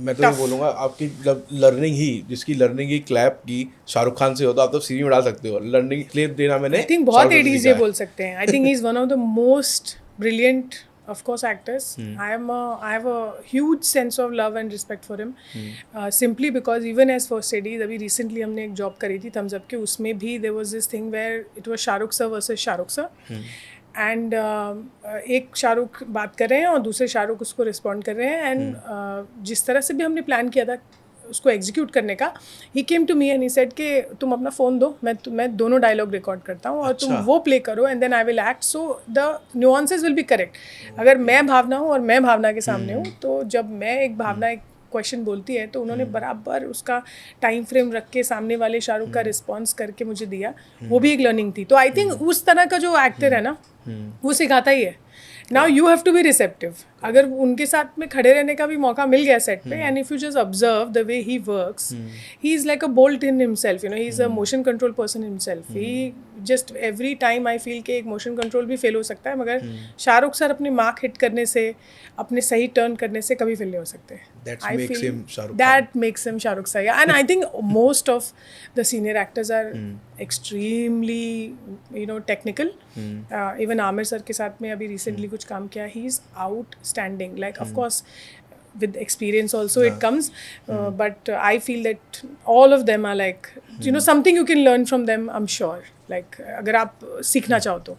मैं तो ये बोलूँगा आपकी लर्निंग ही, जिसकी लर्निंग ही क्लैप की शाहरुख खान से हो तो आप तो सीवी में डाल सकते हो। लर्निंग क्लिप देना मैंने आई थिंक बहुत शाहरुख खान से एडीज सीखा ये है। बोल सकते हैं. I think he is one of the most brilliant of course actors. I have a huge sense of love and respect for him, simply because even as first AD अभी recently हमने एक job करी थी thumbs up के, उसमें भी there was this thing where it was Shahrukh sir versus Shahrukh sir, and एक शाहरुख बात कर रहे हैं और दूसरे शाहरुख उसको रिस्पॉन्ड कर रहे हैं, एंड जिस तरह से भी हमने प्लान किया था उसको एग्जीक्यूट करने का, he came to me and he said कि तुम अपना फ़ोन दो, मैं दोनों डायलॉग रिकॉर्ड करता हूँ और तुम अच्छा। वो प्ले करो and then I will act, so the nuances will be correct. अगर मैं भावना हूँ और मैं भावना के सामने हूँ, तो जब मैं एक भावना एक क्वेश्चन बोलती है तो उन्होंने बराबर उसका टाइम फ्रेम रख के सामने वाले शाहरुख का रिस्पॉन्स करके मुझे दिया. वो भी एक लर्निंग थी. तो आई थिंक उस तरह का जो एक्टर है ना, वो सिखाता ही है. Now you have to be receptive. अगर उनके साथ में खड़े रहने का भी मौका मिल गया सेट पे, and if you just observe the way he works, he is like a bolt in himself, you know, he is a motion control person himself. He just every time I feel कि एक motion control भी fail हो सकता है, मगर Shahrukh sir अपनी mark hit करने से, अपने सही टर्न करने से कभी फेल नहीं हो सकते. That I makes feel him Shahrukh Khan. that makes him Shahrukh Sir. Yeah. And I think most of the senior actors are extremely, you know, technical. Even Amir sir के साथ में अभी recently कुछ काम किया. He is outstanding. Like of course, with experience also it comes. But I feel that all of them are like, you know, something you can learn from them. I'm sure. Like अगर आप सीखना चाहो तो.